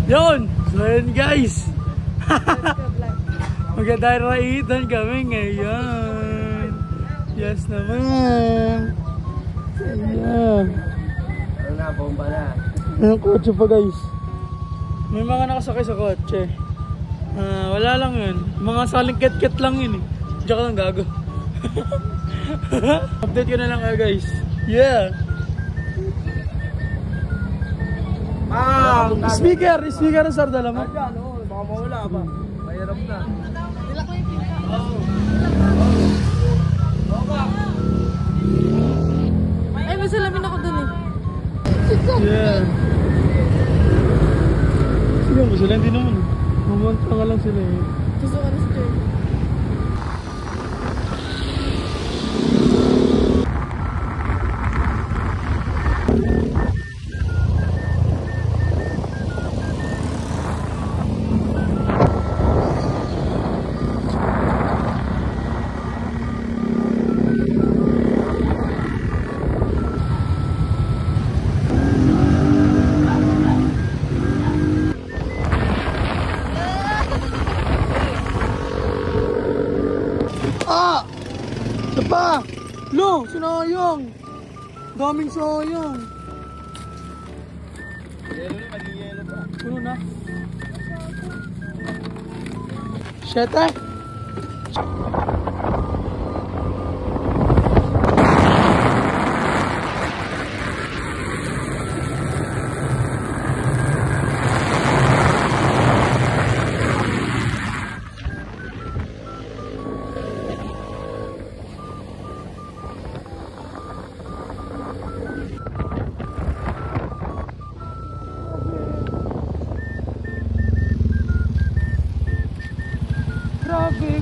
Yun! So yun guys! Magdadarahitan kami ngayon. Yes naman. Ayan. Ano na, bomba na. May kotse pa guys. May mga nakasakay sa kotse. Wala lang yun. Mga saling ket-ket lang yun eh. Diyan ka lang gago. Update ko na lang kayo guys. Yeah! Speaker na sir, dala mo? Ano, baka mawala ba? Mahirap na. Ay, may salamin ako dun eh. Yeah. Sige mo sila, hindi naman. Mamunta nga lang sila eh. Gusto ko na si Jerry. Sapa! Lo! Sinayang! Daming sayang! Yelo na, maging yelo pa. Puno na. Shit eh!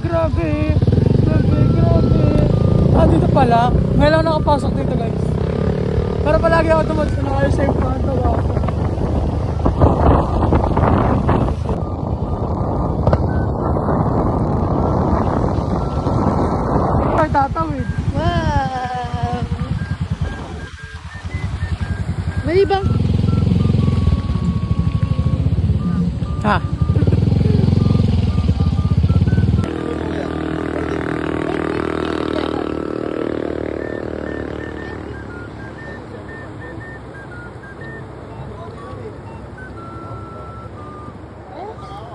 Grabe. Dito pala. Ngayon lang nakapasok dito guys. Pero palagi ako tumadsa na kayo safe na ang tawa ako. Ay, tatawid. Wow! Mali bang? Ha?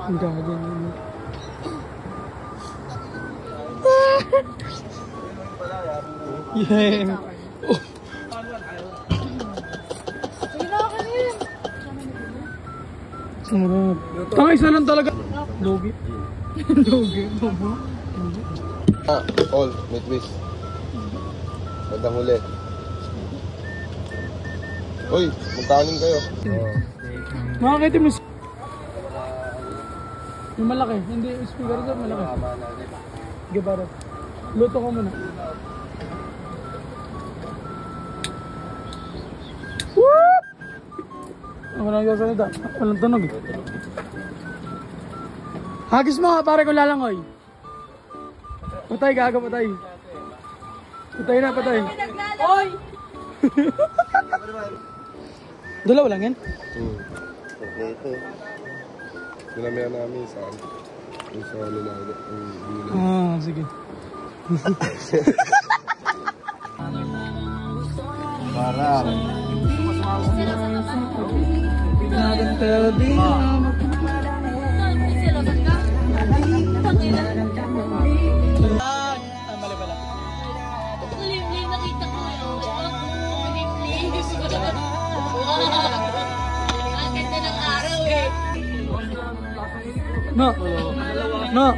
Ang gaga naman. Yeah. Oh. Sarap. Tanga isa lang talaga. Logi. Logi. All, may twist. Magandang huli. Uy, magkanin kayo. Makakita mo. Yung malaki, hindi yung speaker dyan, malaki. Sige, para. Luto ko muna. Woo! Ako lang yung salita. Walang tunog eh. Hagis mo nga, pare ko lalangoy. Patay, gaga, patay. Patay na, patay. Oy! Dalaw lang yan? Ito. Sinamihan namin saan? Kung sa lalaga. Sige. Parang. Mali pala. Nakita ko yun. Ang ganda ng araw eh. No.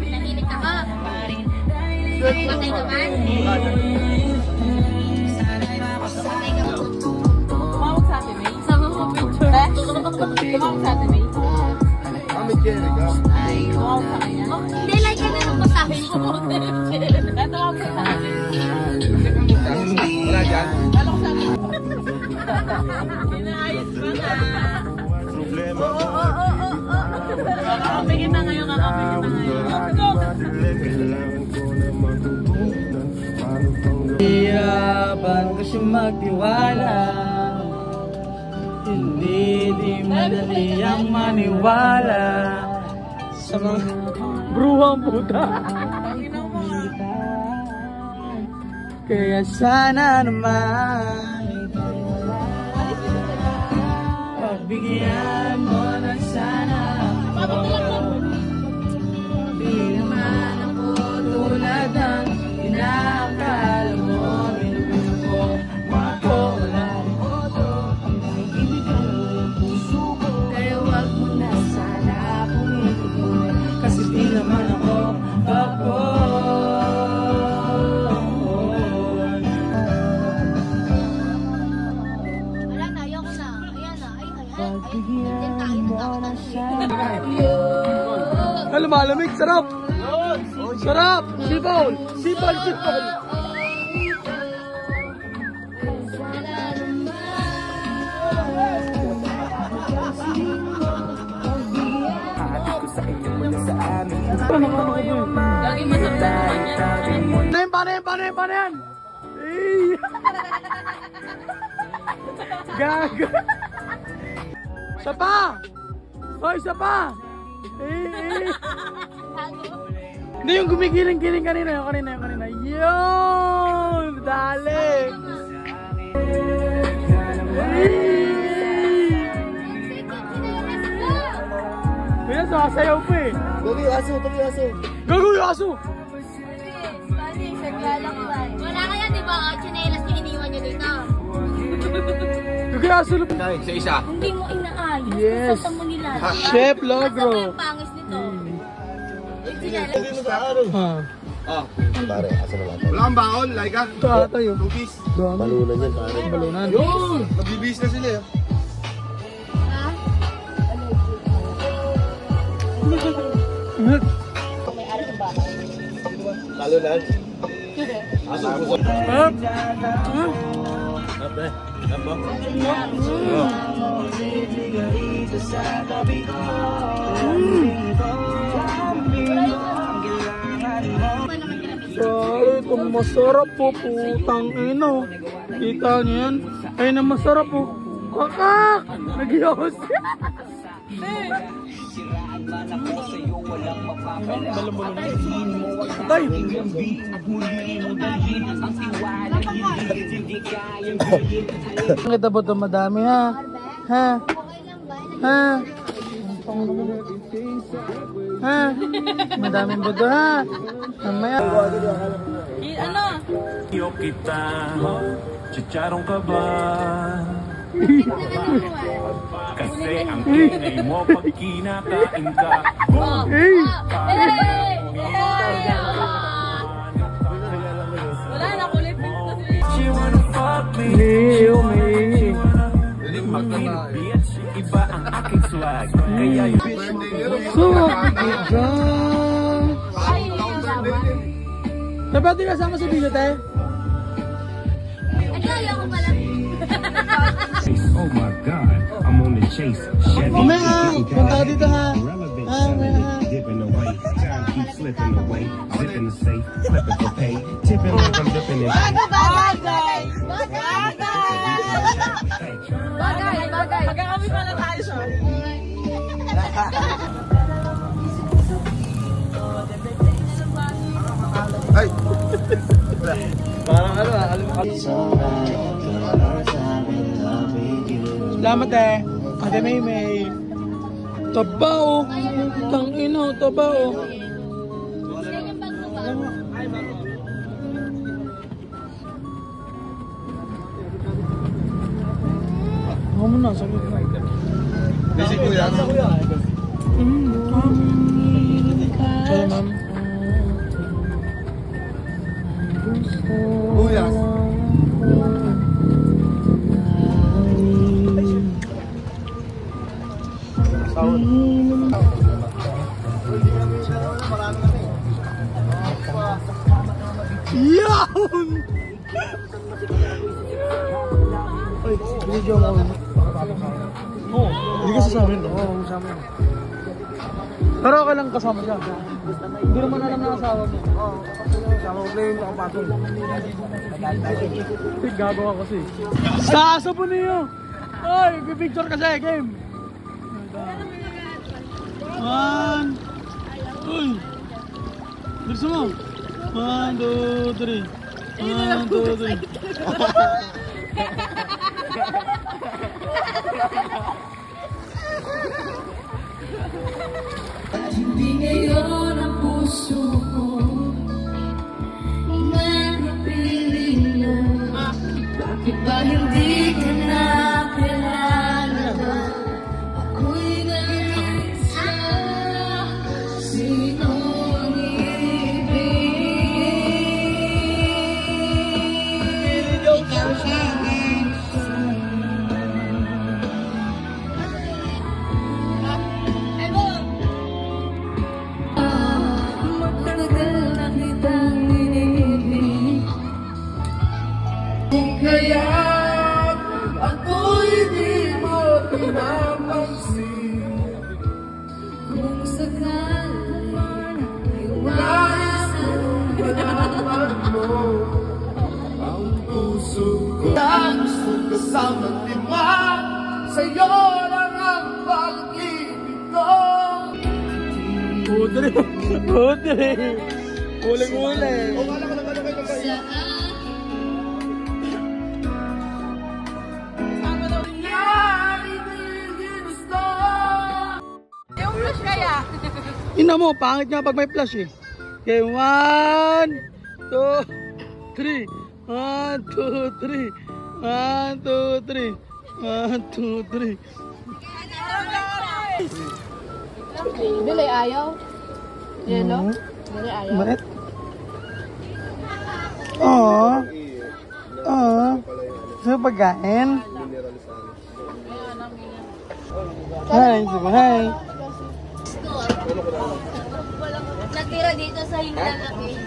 Nahinig ka ka. Patay naman. Tumawag sa atin eh. Sama mo picture. Tumawag sa atin eh. Kami Jerry ka. Tumawag sa kanya. Hindi, like ka na nung masabi mo. Tumawag sa atin. Wala dyan. Lalok sa atin. Inaayos ba na? Problema. Kakapigin na ngayon, kakapigin na ngayon. Hirapan ko siya magtiwala. Hindi di madali ang maniwala sa mga bruhang puta. Kaya sana naman pagbigyan mo na sana ako. Di naman ako tulad ng inaakala mo. Minumino ko ako wala rin oto. Ang naiindigan mo yung puso ko. Kaya wag mo na sana akong ituloy. Kasi di naman ako. Ay, lumalamig, sarap! Sarap! Sipol! Sipol! Sipol! Paano yan? Gaga! Isa pa! Hoy, isa pa! Hindi yung gumigiling-giling kanina. Yun! Dali! Kaya sasayaw pa eh. Gago yung aso, Gago yung aso! Wala kaya, di ba? Chinelas niyo iniwan niyo dito. Gago yung aso! Isa. Hindi mo inaayos. Yes. Sa mo nila. Chef Logro. Ang pangis nito. Pare, asa na lang. Wala kang baon, Laika. Ito ata yun. Lupis. Balunan yan, pare. Balunan. Yun! Nagbibis na sila eh. Balunan? Aso puso. Sorry, itong masarap po, putang ino. Kita niyo yan? Ay, na masarap po. Kakak! Nag-ios. Tay! Ang kita ba ito madami ha? Ha? Ha? Ha? Madaming budo ha? Mamaya. Ano? Iyo kita, chicharong ka ba? Kasi ang ingay mo pag kinakain ka. Wala na, kulit kasi. She wanna fuck me. May Mag-inubiyat, iba ang aking swag. Kaya yung Ay, yung laban. dapat di kasama sa video tayo? Ay, ayaw ko pala. oh my God, I'm on the chase. Chevy, Mamaya, punta ka dito ha. dipping away, time keeps slipping away. Zipping the safe, flipping for pay. Tipping like I'm dipping in. Bagay! Magkakami pala tayo siya. Ay! Parang ano Salamat eh. Ate Maymay. Tabao. Tangina, tabao. Ganyan bag mo ba? Ako mo na, sabi ko. Basic ko yan. Sorry, ma'am. Buyas. Yawn! Ay, video mo. Oo, hindi kasi sa amin. Oo, sa amin. Pero okay lang kasama siya. Hindi naman alam na asawa mo. Oo, kasama ko na yung nakapatong. Gago ka kasi. Sa aso po niyo! Ay, Picture kasi, game. One. Uy. Bilisan mo. 1, 2, 3. 1, 2, 3. Hindi ngayon ang puso ko nagpipiling na. Bakit ba hindi ka na kilala? Ako'y nag-iisa. Sino ang ibig? Ikaw siya. Kaya ako'y di mo pinapansin. Kung sakalan Iwasan malaman mo ang puso ko. Gusto kasama lima, sa'yo lang ang pag-ibig ko. Pudre, pudre. Uling-uli. sa yung flash kaya? Ina mo, pangit nga pag may flash eh. Okay, 1, 2, 3. 1, 2, 3. 1, 2, 3. 1, 2, 3. Dili ayaw. Yellow. Dili ayaw. Bakit? Oo. Oo. Gusto mo pagkain? Hi, hi. Natira dito sa Hinalaki.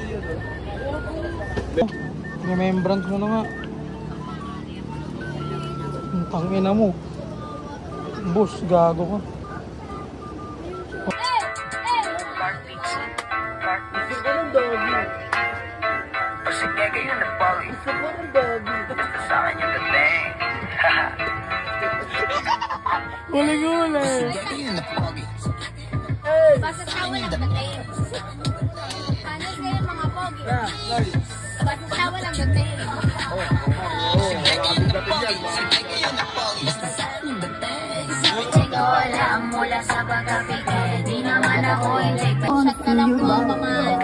Remembrance mo na nga. Ang tangina mo. Boss, gago ka. Uli-uli. Basta sawa lang dating. Paano kayo mga pogi? Basta sawa lang dating. Wala mula sa pagkapigay. Di naman ako hindi. Shot na lang po, kamay.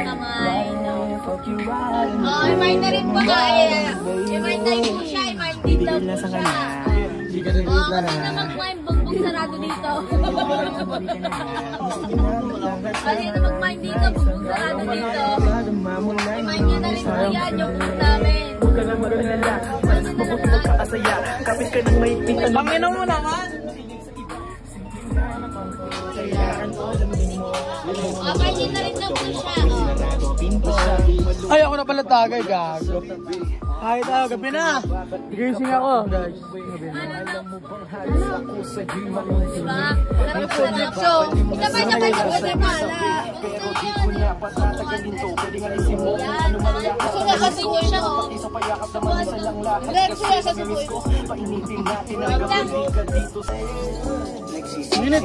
Oh, i-mind na rin po kaya. I-mind na rin po siya. I-mind din daw po siya. Oh, kasi na mag-mind. Bugbog sarado dito. Kasi na mag-mind dito. Bugbog sarado dito. I-mind niya na rin po yan yung book namin. Panginoon mo naman. Okay, din na rin daw po siya. Ay, ako na pala tagay, gago. Kahit gabi na. Gising ako, guys. Diba? Sarap sa lakso. Sabay na kasi pala. Yan. Sula kasi nyo siya, oh. Sula sa suko. Minute.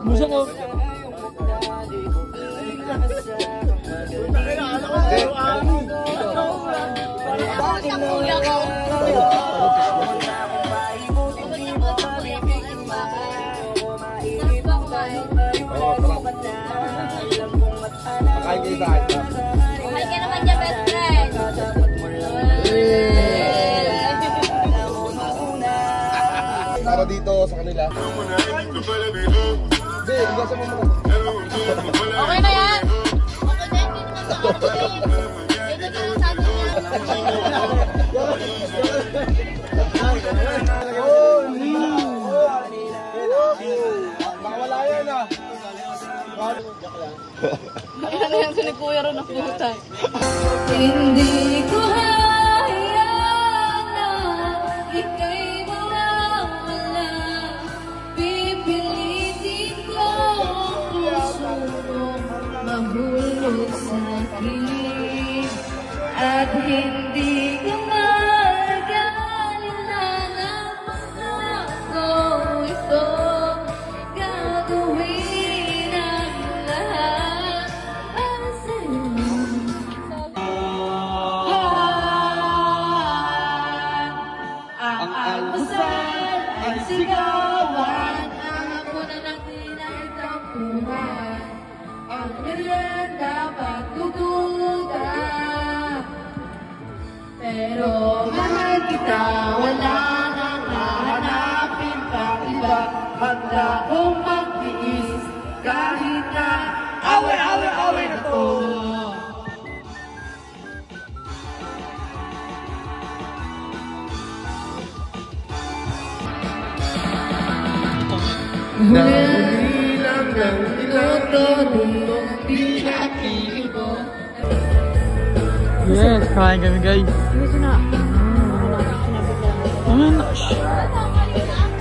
Musa ko. Mahal ka naman niya, best friend. Para dito sa kanila. Hindi, hindi sa mga. Okay na yan. Okay na yan. Dito na lang sa atin Mawala yan ah. Ano yan ni Kuya ron ang puta. Hindi ko hayaan na ika'y mawawala. marunong mahulog sa akin at hindi ka magaling na napasako ito gagawin ang lahat para sa'yo. Ang almusal ay sigawan, ang hapunan ng tinagtampuhan, ang merienda pagdududa. Pero mahal kita, wala nang hahanapin pa iba, handa kong magtiis kahit na away na to. Huli lang ng tinutulong pinakito. Yes, kain kami guys. Oh my gosh.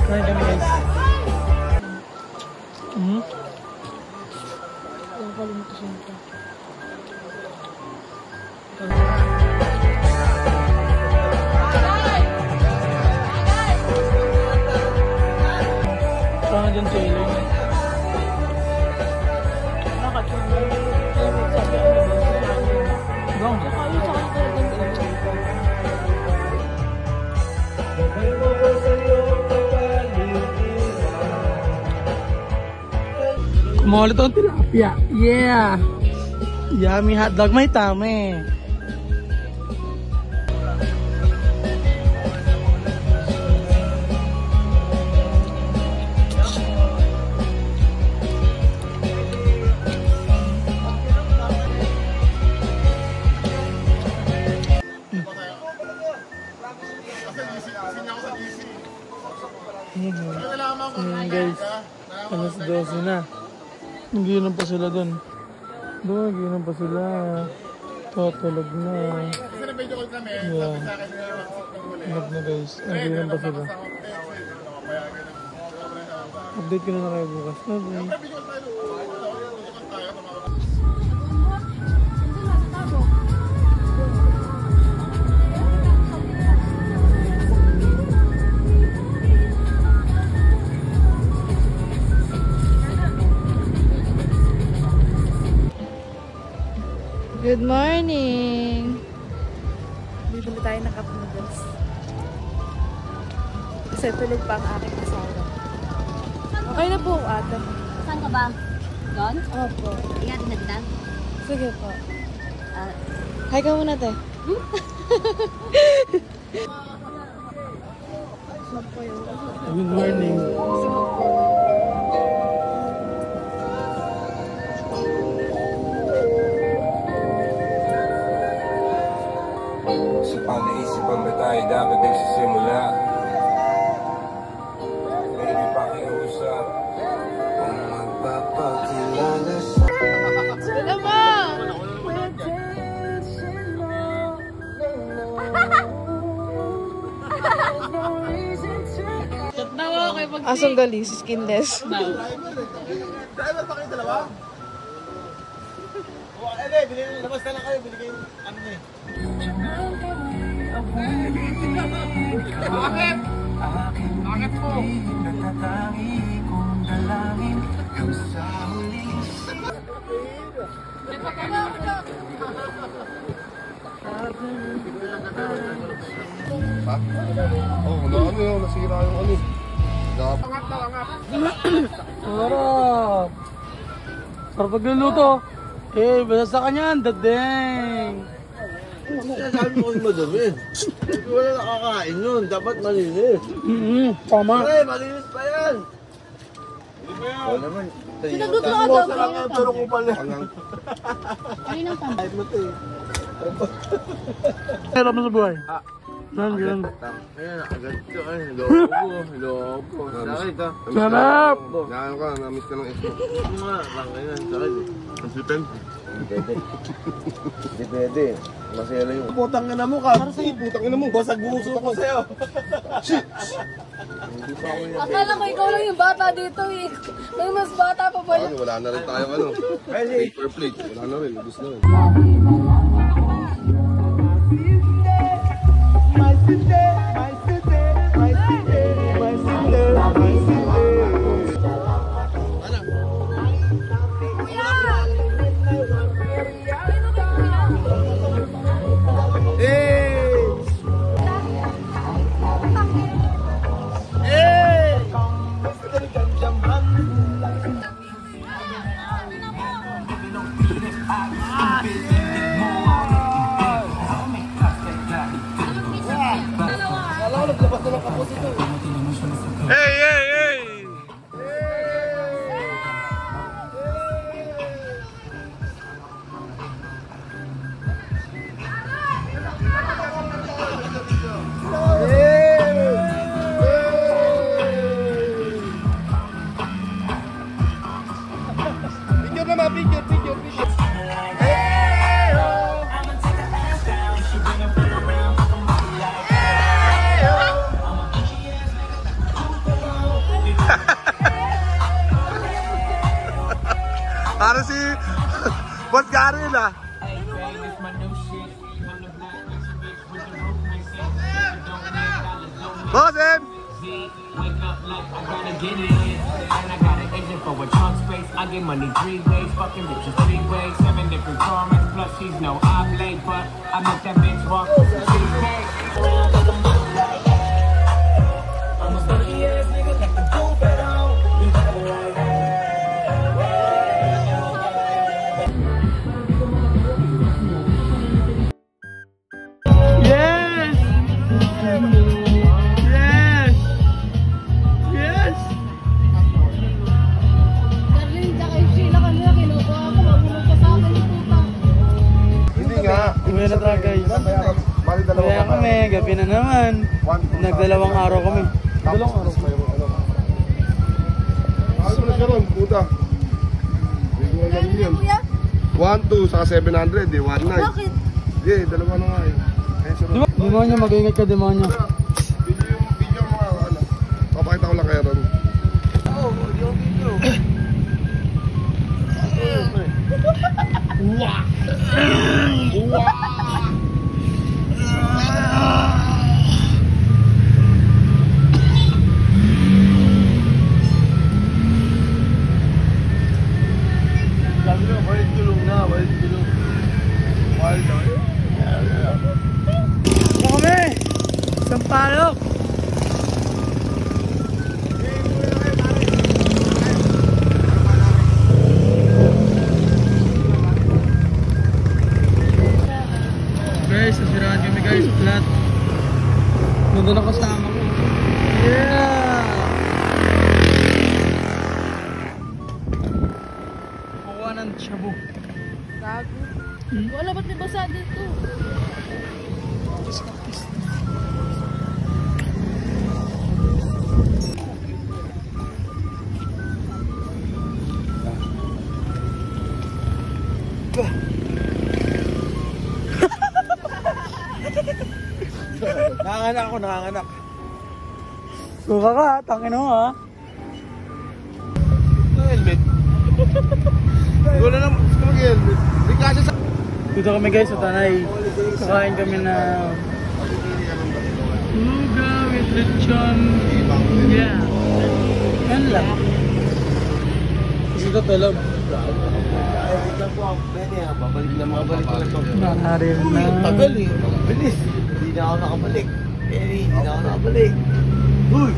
Kain kami guys. Saan dyan si Elaine? Kumulit ang tilapia. Yeah! Yummy hotdog. May tame. Guys, alas 12 na. Nagiinom pa sila dun. Nagiinom pa sila. Tutulog na. Yeah. Tulog na guys. Nagiinom pa sila. Update ko na kayo bukas. Okay. Good morning! Bibili tayo ng cup noodles. Kasi tulog pa ang aking asawa. Okay na po, ate. Saan ka ba? Doon? Opo. Ingat na kita. Sige po. Hi ka muna, te. Good morning. Sa panaisipan ba tayo dapat nagsisimula? Baby, pakiusap kung magpapakilala sa... Wala mo! Asong gali, skinless. Driver pa kayo dalawa? Labas na lang kayo, binigay yung ano na eh. Bakit? Bakit po? Natatangi kong dalangin hanggang sa huli. Ha? Oo, ano yun, nasira yung ano. Sarap! Sarap pagluluto. Eh, basta sa kanya, dadeng. Sabi ko yung madami. Wala nakakain nun, dapat malinis. Tama. Ay, malinis pa yan. Oo naman. Sinagluto ka daw. Sarap ang pero ko pala. Ayun ang tama. Kahit mo ito eh. Sarap mo sa buhay. Ganun. Ayan, agad ko. Ay, hello po. Sakit ha. Sarap! Nakaano ka, namiss ka ng ex mo. Ano nga, langay na. Sakit eh. Ang slipen. Hindi pwede. Masaya lang yung... Putang ina mo ka. Putang ina mo. Basag buso ko sa'yo. Akala ko ikaw lang yung bata dito eh. May mas bata pa pala. Wala na rin tayo ano. Paper plate. Wala na rin. Ubus na rin. Para si Boss Gary na. Bossem! Wake up like I gotta get it in. And I got an engine for a trunk space. I get money 3 ways, fucking bitches 3 ways. 7 different formats, plus she's no oblate. But I make that bitch walk with the cheesecake. I'm a funny ass nigga, got the dope at home. You got it like Yes! Yes! Yes! Darling, tsaka yung Sheila kanina, kinukuha ako, mabulog ka sa akin yung puta. Hindi nga. Uwi na tayo guys. Bali dalawa Kaya kami, gabi na naman. Nagdalawang araw kami. Dalawang araw kayo. Ano mo na siya ron, puta? Hindi ko alam Hindi, yun. kuya. 1, 2, saka 700 eh, 1 night. Bakit? Hindi, dalawa na nga eh. Ayun siya ron. Demonyo, mag-ingat ka demonyo. Video mo nga, ano. Papakita ko lang kayo ron. Sabi ko, balik tulong na, balik tulong. Mahal na. Ito kami! Sampalok! Guys, sasirahan kami guys, flat. Ganda na kasama ko. Yeah! Kukuha ng shabu. Gago. Wala, ba't may basa dito? Nanganganak ako, nanganganak. Suka ka, tangin mo ha. Helmet. Wala na, gusto mag-helmet. Hindi kasi sa... Dito kami guys sa Tanay. Kakain kami na luga with lechon. Yeah. Yan lang. Kasi ito talab. Wait lang po ako. Pwede ha, babalik na mga balik na ito. Nakarin na. Tagal eh, bilis. Hindi na ako nakabalik. Hindi na ako nakabalik. Uy!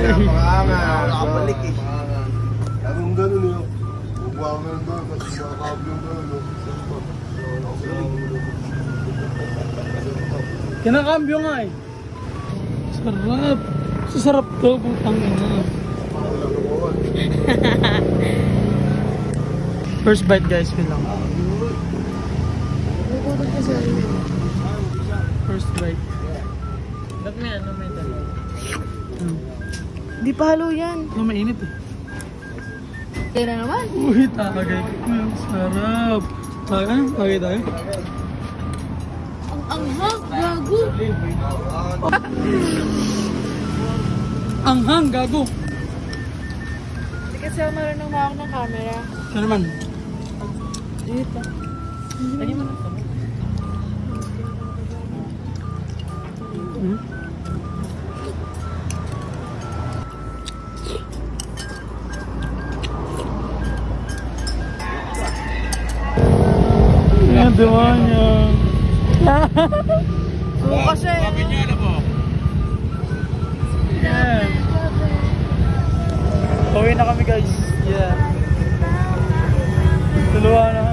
Napakaangas. Hindi na ako nakabalik eh. Anong ganun yun? Bubuha ko na doon kasi nakakabli yung ganun. Kinakambyo nga eh. Sarap. Sasarap to, putang ina. First bite guys, feel lang. Sprite. Ba't may ano, may dalawa? Di pa halo yan. Ito mainit eh. Tira naman. Uy, tagay ko. Sarap. Tagay tayo. Ang anghang, gago. Anghang, gago. Hindi kasi ako marunong mahawak ng camera. Siya naman. Dito. Lagi mo na ito. Yan, diwa niya. Oo kasi. Yan. Uwi na kami guys. Yeah. Tuluwa na.